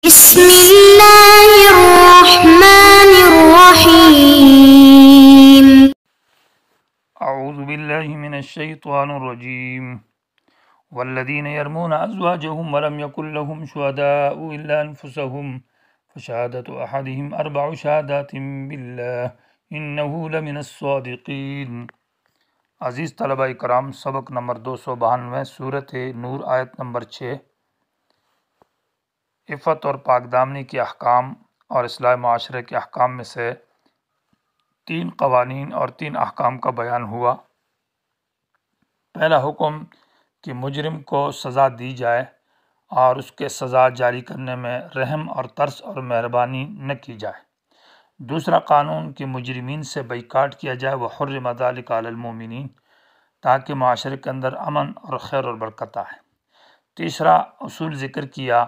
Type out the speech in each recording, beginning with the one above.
بسم اللہ الرحمن الرحیم۔ اعوذ باللہ من الشیطان الرجیم والذین یرمون ازواجهم ولم یکن لهم شہداء الا انفسهم فشہادۃ احدهم اربع شہادات باللہ انہ لمن الصادقین۔ عزیز طلبہ کرام، سبق نمبر 292 سورۃ نور آیت نمبر 6۔ عفت اور پاک دامنی کے احکام اور اصلاح معاشرے کے احکام میں سے 3 قوانین اور 3 احکام کا بیان ہوا۔ پہلا حکم کہ مجرم کو سزا دی جائے اور اس کے سزا جاری کرنے میں رحم اور ترس اور مہربانی نہ کی جائے۔ دوسرا قانون کہ مجرمین سے بائیکاٹ کیا جائے، وحرم ذلک علی المؤمنین، تاکہ معاشرے کے اندر امن اور خیر اور برکت آئے۔ تیسرا اصول ذکر کیا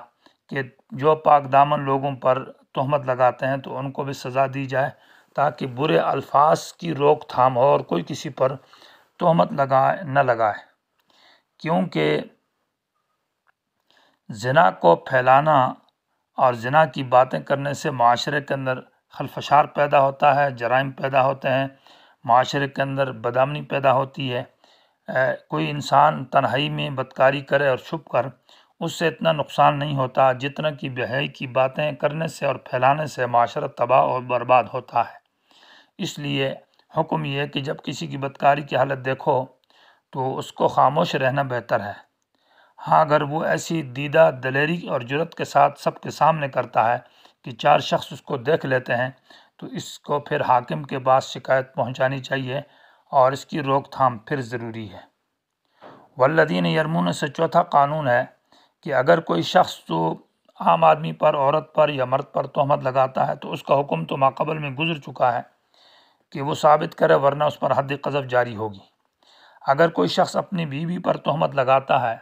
کہ جو پاک دامن لوگوں پر تہمت لگاتے ہیں تو ان کو بھی سزا دی جائے، تاکہ برے الفاظ کی روک تھام ہو اور کوئی کسی پر تہمت نہ لگائے، کیونکہ زنا کو پھیلانا اور زنا کی باتیں کرنے سے معاشرے کے اندر خلفشار پیدا ہوتا ہے، جرائم پیدا ہوتے ہیں، معاشرے کے اندر بدامنی پیدا ہوتی ہے۔ کوئی انسان تنہائی میں بدکاری کرے اور چھپ کر، اس سے اتنا نقصان نہیں ہوتا جتنا کہ بے حیائی کی باتیں کرنے سے اور پھیلانے سے معاشرہ تباہ اور برباد ہوتا ہے۔ اس لیے حکم یہ ہے کہ جب کسی کی بدکاری کی حالت دیکھو تو اس کو خاموش رہنا بہتر ہے۔ ہاں، اگر وہ ایسی دیدہ دلیری اور جرأت کے ساتھ سب کے سامنے کرتا ہے کہ 4 شخص اس کو دیکھ لیتے ہیں، تو اس کو پھر حاکم کے پاس شکایت پہنچانی چاہیے اور اس کی روک تھام پھر ضروری ہے۔ والذین یرمون سے چوتھا قانون ہے کہ اگر کوئی شخص تو عام آدمی پر، عورت پر یا مرد پر تہمت لگاتا ہے تو اس کا حکم تو ماقبل میں گزر چکا ہے کہ وہ ثابت کرے، ورنہ اس پر حد قذف جاری ہوگی۔ اگر کوئی شخص اپنی بیوی پر تہمت لگاتا ہے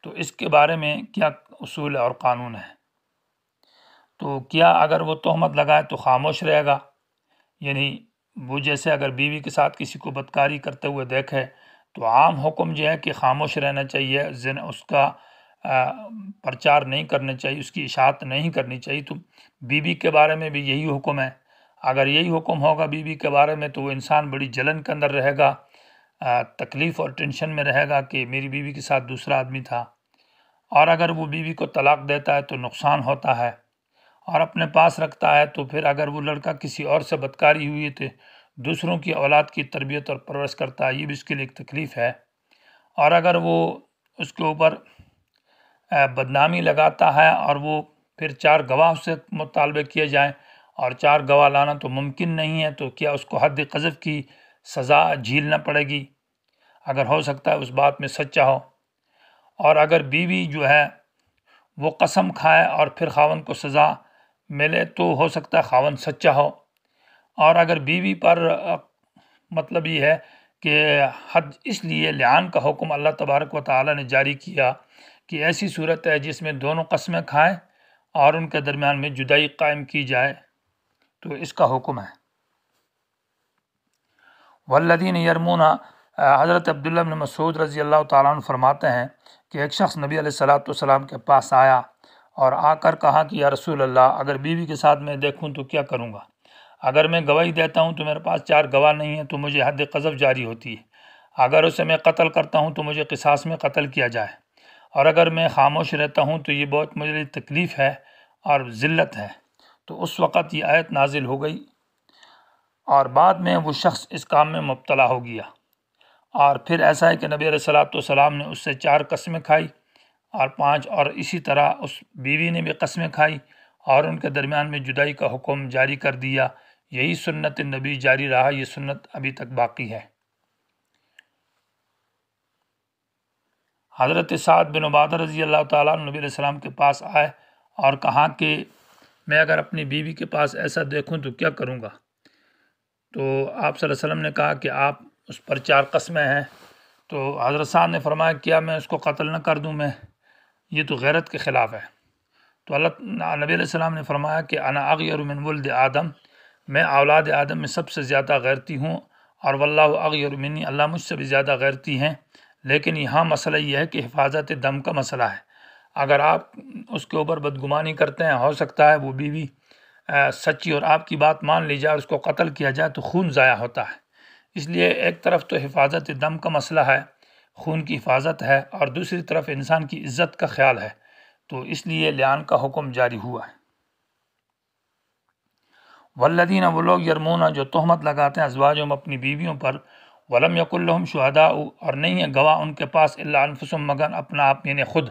تو اس کے بارے میں کیا اصول اور قانون ہے؟ تو کیا اگر وہ تہمت لگائے تو خاموش رہے گا؟ یعنی وہ جیسے اگر بیوی کے ساتھ کسی کو بدکاری کرتے ہوئے دیکھے تو عام حکم یہ ہے کہ خاموش رہنا چاہیے، اس کا پرچار نہیں کرنا چاہیے، اس کی اشاعت نہیں کرنی چاہیے۔ تو بیوی کے بارے میں بھی یہی حکم ہے۔ اگر یہی حکم ہوگا بیوی کے بارے میں تو وہ انسان بڑی جلن کے اندر رہے گا، تکلیف اور ٹینشن میں رہے گا کہ میری بیوی کے ساتھ دوسرا آدمی تھا۔ اور اگر وہ بیوی کو طلاق دیتا ہے تو نقصان ہوتا ہے، اور اپنے پاس رکھتا ہے تو پھر اگر وہ لڑکا کسی اور سے بدکاری ہوئی تو دوسروں کی اولاد کی تربیت اور پرورش کرتا ہے، یہ بھی اس کے لیے ایک تکلیف ہے۔ اور اگر وہ اس کے اوپر بدنامی لگاتا ہے اور وہ پھر 4 گواہ سے مطالبے کیے جائیں اور 4 گواہ لانا تو ممکن نہیں ہے، تو کیا اس کو حد قذف کی سزا جھیلنا پڑے گی؟ اگر ہو سکتا ہے اس بات میں سچا ہو۔ اور اگر بیوی جو ہے وہ قسم کھائے اور پھر خاوند کو سزا ملے تو ہو سکتا ہے خاوند سچا ہو۔ اور اگر بیوی پر مطلب یہ ہے کہ حد، اس لیے لعان کا حکم اللہ تبارک و تعالی نے جاری کیا کہ ایسی صورت ہے جس میں دونوں قسمیں کھائیں اور ان کے درمیان میں جدائی قائم کی جائے، تو اس کا حکم ہے۔ والذین یرمون، حضرت عبداللہ بن مسعود رضی اللہ تعالیٰ عنہ فرماتے ہیں کہ ایک شخص نبی علیہ السلام کے پاس آیا اور آ کر کہا کہ یا رسول اللہ، اگر بیوی کے ساتھ میں دیکھوں تو کیا کروں گا؟ اگر میں گواہی دیتا ہوں تو میرے پاس 4 گواہ نہیں ہیں تو مجھے حد قذف جاری ہوتی ہے۔ اگر اسے میں قتل کرتا ہوں تو مجھے قصاص میں قتل کیا جائے، اور اگر میں خاموش رہتا ہوں تو یہ بہت مجھے لیے تکلیف ہے اور ذلت ہے۔ تو اس وقت یہ آیت نازل ہو گئی، اور بعد میں وہ شخص اس کام میں مبتلا ہو گیا۔ اور پھر ایسا ہے کہ نبی علیہ السلام نے اس سے 4 قسمیں کھائی اور 5، اور اسی طرح اس بیوی نے بھی قسمیں کھائی اور ان کے درمیان میں جدائی کا حکم جاری کر دیا۔ یہی سنت نبی جاری رہا، یہ سنت ابھی تک باقی ہے۔ حضرت سعد بن عبادہ رضی اللہ تعالیٰ عنہ نبی علیہ السلام کے پاس آئے اور کہا کہ میں اگر اپنی بیوی کے پاس ایسا دیکھوں تو کیا کروں گا؟ تو آپ صلی اللہ علیہ وسلم نے کہا کہ آپ اس پر 4 قسمیں ہیں۔ تو حضرت سعد نے فرمایا کیا میں اس کو قتل نہ کر دوں؟ میں یہ تو غیرت کے خلاف ہے۔ تو نبی علیہ السلام نے فرمایا کہ انا اغیر من ولد آدم، میں اولاد آدم میں سب سے زیادہ غیرتی ہوں، اور واللہ اغیر منی، اللہ مجھ سے بھی زیادہ غیرتی ہیں۔ لیکن یہاں مسئلہ یہ ہے کہ حفاظت دم کا مسئلہ ہے۔ اگر آپ اس کے اوپر بدگمانی کرتے ہیں، ہو سکتا ہے وہ بیوی سچی اور آپ کی بات مان لی جائے اور اس کو قتل کیا جائے تو خون ضائع ہوتا ہے۔ اس لیے ایک طرف تو حفاظت دم کا مسئلہ ہے، خون کی حفاظت ہے، اور دوسری طرف انسان کی عزت کا خیال ہے، تو اس لیے لعان کا حکم جاری ہوا ہے۔ والذین، وہ لوگ یرمون جو تہمت لگاتے ہیں ازواجہم اپنی بیویوں پر، ولم یکن لہم شہداء، اور نہیں ہے گواہ ان کے پاس، الا انفسہم، مگر اپنا آپ یعنی خود،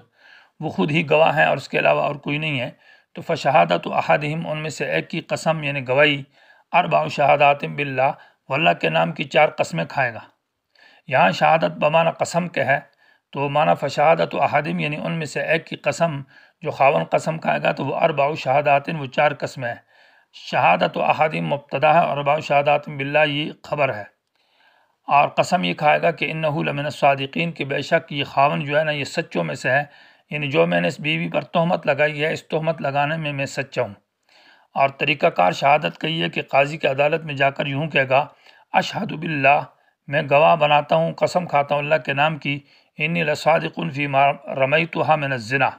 وہ خود ہی گواہ ہیں اور اس کے علاوہ اور کوئی نہیں ہے، تو فشہادت احدہم، ان میں سے ایک کی قسم یعنی گواہی، اربع شہادات باللہ، وہ اللہ کے نام کی 4 قسمیں کھائے گا۔ یہاں شہادت بمعنی قسم کے ہے، تو معنی فشہادت احدہم یعنی ان میں سے ایک کی قسم، جو خاون قسم کھائے گا تو وہ اربع شہادات، وہ 4 قسمیں ہیں۔ شہادت احدہم مبتدا ہے اور اربع شہادات باللہ یہ خبر ہے، اور قسم یہ کھائے گا کہ انہ لمن الصادقین، کہ بے شک یہ خاون جو ہے نا یہ سچوں میں سے ہے، یعنی جو میں نے اس بیوی پر تہمت لگائی ہے اس تہمت لگانے میں سچا ہوں۔ اور طریقہ کار شہادت کا یہ ہے کہ قاضی کی عدالت میں جا کر یوں کہے گا، اشہد باللہ، میں گواہ بناتا ہوں، قسم کھاتا ہوں اللہ کے نام کی، انی لصادق فیما رمیتھا من الزنا،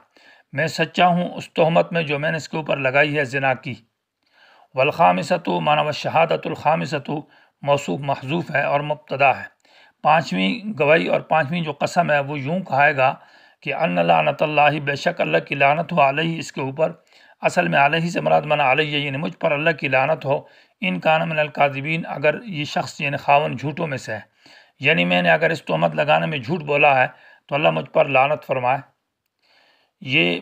میں سچا ہوں اس تہمت میں جو میں نے اس کے اوپر لگائی ہے زنا کی۔ والخامسۃ، معنی والشہادۃ الخامسۃ، موصوف محذوف ہے اور مبتدا ہے۔ 5ویں گواہی اور 5ویں جو قسم ہے وہ یوں کہائے گا کہ ان لعنت اللہ، بے شک اللہ کی لعنت ہو، علیہ، اس کے اوپر، اصل میں علیہ سے مراد منع علیہ یعنی مجھ پر اللہ کی لعنت ہو، ان کان من الکاذبین، اگر یہ شخص یعنی خاون جھوٹوں میں سے ہے، یعنی میں نے اگر اس تہمت لگانے میں جھوٹ بولا ہے تو اللہ مجھ پر لعنت فرمائے۔ یہ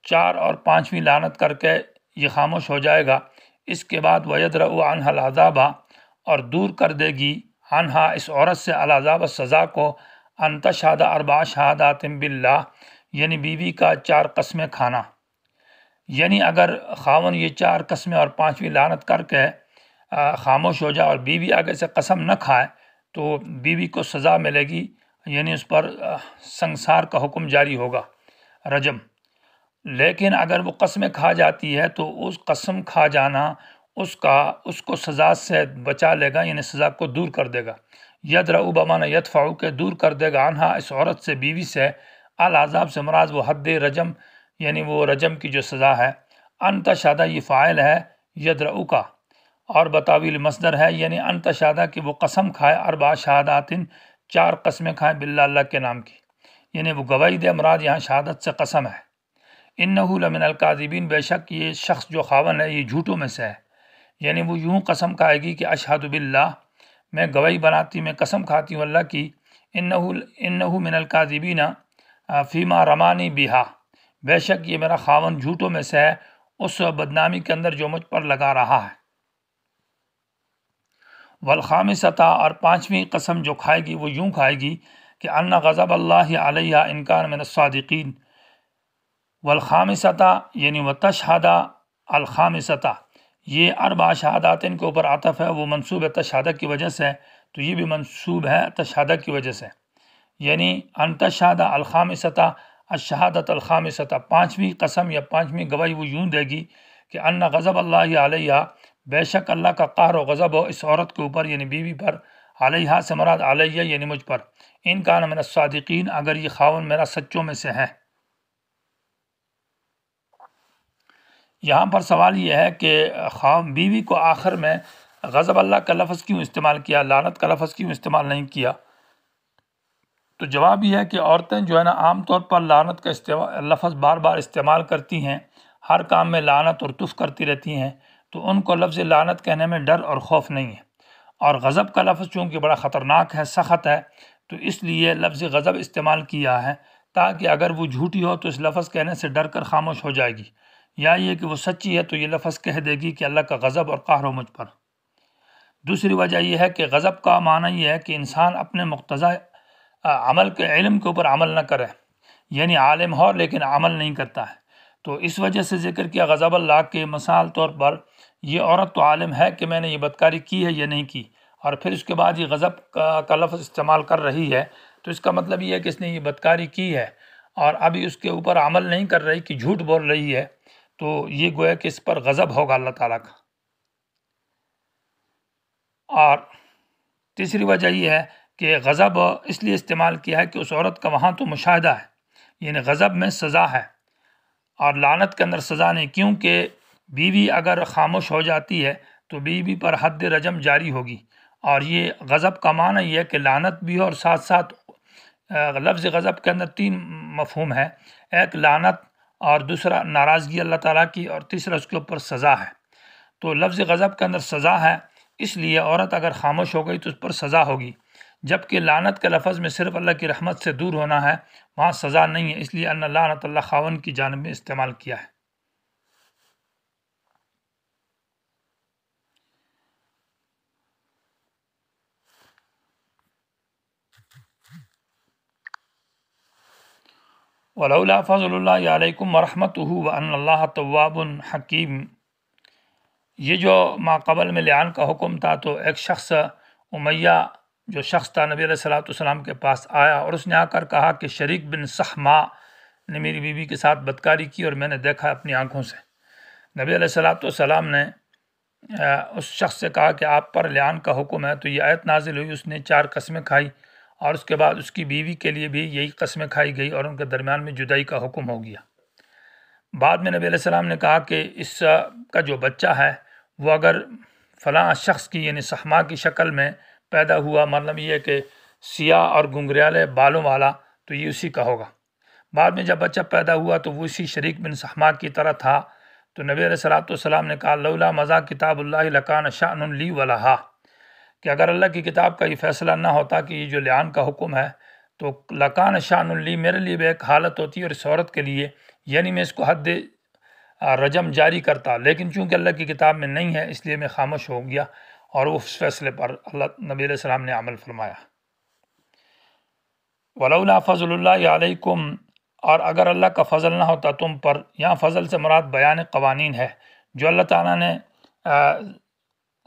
4 اور 5ویں لعنت کر کے یہ خاموش ہو جائے گا۔ اس کے بعد وَيَدْرَأُ عَنْهَا الْعَذَابَ، اور دور کر دے گی عنہا، اس عورت سے، العذاب، سزا کو، ان تشہد 4 شہادات باللہ، یعنی بیوی کا 4 قسمیں کھانا۔ یعنی اگر خاون یہ 4 قسمیں اور 5ویں لعنت کر کے خاموش ہو جائے اور بیوی آگے سے قسم نہ کھائے تو بیوی کو سزا ملے گی، یعنی اس پر سنگسار کا حکم جاری ہوگا، رجم۔ لیکن اگر وہ قسمیں کھا جاتی ہے تو اس قسم کھا جانا اس کو سزا سے بچا لے گا، یعنی سزا کو دور کر دے گا۔ یدرؤ بمعنی یدفع، کے دور کر دے گا، عنہا، اس عورت سے، بیوی سے، العذاب سے مراد وہ حد رجم، یعنی وہ رجم کی جو سزا ہے۔ ان تشہد، یہ فاعل ہے یدرؤ کا، اور بتاویل مصدر ہے، یعنی ان تشہد کہ وہ قسم کھائے، 4 شہادات، 4 قسمیں کھائے، باللہ، اللہ کے نام کی، یعنی وہ گواہی دے، مراد یہاں شہادت سے قسم ہے۔ انہ لمن الکاذبین، بے شک یہ شخص جو خاون ہے یہ جھوٹوں میں سے ہے، یعنی وہ یوں قسم کھائے گی کہ اشہد باللہ، میں گواہی بناتی، میں قسم کھاتی ہوں اللہ کی، انہ من الکاذبین فیما رمانی بہا، بے شک یہ میرا خاون جھوٹوں میں سے ہے اس بدنامی کے اندر جو مجھ پر لگا رہا ہے۔ والخامسۃ، اور 5ویں قسم جو کھائے گی وہ یوں کھائے گی کہ ان غضب اللہ علیہ ان کان من الصادقین۔ والخامسۃ یعنی وتشہد الخامسۃ، یہ 4 شہادات کے اوپر عطف ہے، وہ منصوب ہے تشہدہ کی وجہ سے، تو یہ بھی منصوب ہے تشہدہ کی وجہ سے، یعنی ان تشہد الخامسۃ الشہادۃ الخامسۃ، 5ویں قسم یا 5ویں گواہی وہ یوں دے گی کہ ان غضب اللہ علیہ، بے شک اللہ کا قہر و غضب ہو اس عورت کے اوپر، یعنی بیوی پر، علیہ سے مراد علیہ یعنی مجھ پر، ان کان من الصادقین، اگر یہ خاون میرا سچوں میں سے ہے۔ یہاں پر سوال یہ ہے کہ بیوی کو آخر میں غضب اللہ کا لفظ کیوں استعمال کیا، لعنت کا لفظ کیوں استعمال نہیں کیا؟ تو جواب یہ ہے کہ عورتیں جو ہے نا عام طور پر لعنت کا لفظ بار بار استعمال کرتی ہیں، ہر کام میں لعنت اور تف کرتی رہتی ہیں، تو ان کو لفظ لعنت کہنے میں ڈر اور خوف نہیں ہے۔ اور غضب کا لفظ چونکہ بڑا خطرناک ہے، سخت ہے، تو اس لیے لفظ غضب استعمال کیا ہے، تاکہ اگر وہ جھوٹی ہو تو اس لفظ کہنے سے ڈر کر خاموش ہو جائے گی، یا یہ کہ وہ سچی ہے تو یہ لفظ کہہ دے گی کہ اللہ کا غضب اور قہر ہو مجھ پر۔ دوسری وجہ یہ ہے کہ غضب کا معنی یہ ہے کہ انسان اپنے مقتضی عمل کے علم کے اوپر عمل نہ کرے، یعنی عالم ہو لیکن عمل نہیں کرتا ہے، تو اس وجہ سے ذکر کیا غضب اللہ کے، مثال طور پر یہ عورت تو عالم ہے کہ میں نے یہ بدکاری کی ہے یا نہیں کی، اور پھر اس کے بعد یہ غضب کا لفظ استعمال کر رہی ہے، تو اس کا مطلب یہ ہے کہ اس نے یہ بدکاری کی ہے اور ابھی اس کے اوپر عمل نہیں کر رہی، کہ جھوٹ بول رہی ہے، تو یہ گویا کہ اس پر غضب ہوگا اللہ تعالیٰ کا۔ اور تیسری وجہ یہ ہے کہ غضب اس لیے استعمال کیا ہے کہ اس عورت کا وہاں تو مشاہدہ ہے، یعنی غضب میں سزا ہے اور لعنت کے اندر سزا نہیں، کیونکہ بیوی اگر خاموش ہو جاتی ہے تو بیوی پر حد رجم جاری ہوگی، اور یہ غضب کا معنی یہ ہے کہ لعنت بھی ہو، اور ساتھ ساتھ لفظ غضب کے اندر 3 مفہوم ہے، ایک لعنت اور دوسرا ناراضگی اللہ تعالیٰ کی، اور تیسرا اس کے اوپر سزا ہے۔ تو لفظ غضب کے اندر سزا ہے، اس لیے عورت اگر خاموش ہو گئی تو اس پر سزا ہوگی، جبکہ لعنت کے لفظ میں صرف اللہ کی رحمت سے دور ہونا ہے، وہاں سزا نہیں ہے، اس لیے ان لعنت اللہ خاون کی جانب میں استعمال کیا ہے۔ ولولا فضل اللہ علیکم ورحمتہ وان اللہ تواب حکیم، یہ جو ماقبل میں لعان کا حکم تھا، تو ایک شخص امیہ جو شخص تھا نبی علیہ السلام کے پاس آیا، اور اس نے آ کر کہا کہ شریک بن صحمہ نے میری بیوی کے ساتھ بدکاری کی اور میں نے دیکھا اپنی آنکھوں سے۔ نبی علیہ السلام نے اس شخص سے کہا کہ آپ پر لعان کا حکم ہے، تو یہ آیت نازل ہوئی، اس نے 4 قسمیں کھائی، اور اس کے بعد اس کی بیوی کے لیے بھی یہی قسمیں کھائی گئی اور ان کے درمیان میں جدائی کا حکم ہو گیا۔ بعد میں نبی علیہ السلام نے کہا کہ اس کا جو بچہ ہے وہ اگر فلاں شخص کی یعنی صحمہ کی شکل میں پیدا ہوا، مطلب یہ کہ سیاہ اور گنگریالے بالوں والا، تو یہ اسی کا ہوگا۔ بعد میں جب بچہ پیدا ہوا تو وہ اسی شریک بن صحمہ کی طرح تھا، تو نبی علیہ السلام نے کہا لولا مضى کتاب اللہ لکان شأن لی ولہا، کہ اگر اللہ کی کتاب کا یہ فیصلہ نہ ہوتا کہ یہ جو لعان کا حکم ہے، تو لکان شأن لی، میرے لیے بھی ایک حالت ہوتی ہے اور اس عورت کے لیے، یعنی میں اس کو حد رجم جاری کرتا، لیکن چونکہ اللہ کی کتاب میں نہیں ہے اس لیے میں خاموش ہو گیا، اور اس فیصلے پر نبی علیہ السلام نے عمل فرمایا۔ ولولا فضل اللہ علیکم، اور اگر اللہ کا فضل نہ ہوتا تم پر، یہاں فضل سے مراد بیان قوانین ہے، جو اللہ تعالیٰ نے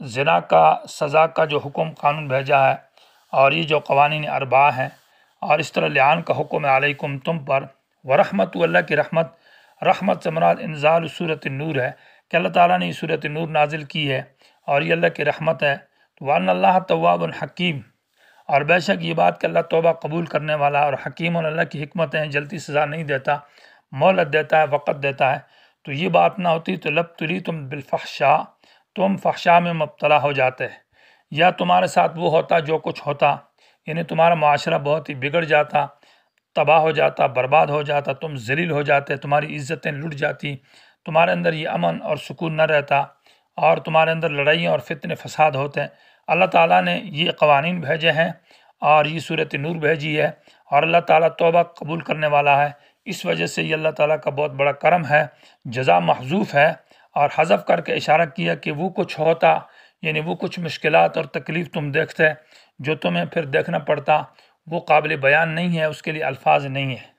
زنا کا سزا کا جو حکم قانون بھیجا ہے، اور یہ جو قوانین 4 ہیں، اور اس طرح لعان کا حکم ہے علیکم تم پر، ورحمت اللہ کی رحمت، رحمت سے مراد انزال سورۃ النور ہے کہ اللہ تعالیٰ نے یہ سورۃ النور نازل کی ہے، اور یہ اللہ کی رحمت ہے۔ وَأَنَّ اللَّهَ تَوَّابٌ حَكِيمٌ، اور بے شک یہ بات کہ اللہ توبہ قبول کرنے والا اور حکیم، اور اللہ کی حکمتیں ہیں، جلدی سزا نہیں دیتا، مہلت دیتا ہے، وقت دیتا ہے۔ تو یہ بات نہ ہوتی تو لَبْتُلِيتُمْ بِالْفَحْشَاءِ، تم فحشاء میں مبتلا ہو جاتے، یا تمہارے ساتھ وہ ہوتا جو کچھ ہوتا، یعنی تمہارا معاشرہ بہت ہی بگڑ جاتا، تباہ ہو جاتا، برباد ہو جاتا، تم ذلیل ہو جاتے، تمہاری عزتیں لٹ جاتی، تمہارے اندر یہ امن اور سکون نہ رہتا، اور تمہارے اندر لڑائیاں اور فتنے فساد ہوتے ہیں۔ اللہ تعالیٰ نے یہ قوانین بھیجے ہیں اور یہ سورۃ نور بھیجی ہے، اور اللہ تعالیٰ توبہ قبول کرنے والا ہے، اس وجہ سے یہ اللہ تعالیٰ کا بہت بڑا کرم ہے۔ جزا محذوف ہے، اور حذف کر کے اشارہ کیا کہ وہ کچھ ہوتا، یعنی وہ کچھ مشکلات اور تکلیف تم دیکھتے جو تمہیں پھر دیکھنا پڑتا، وہ قابل بیان نہیں ہے، اس کے لیے الفاظ نہیں ہے۔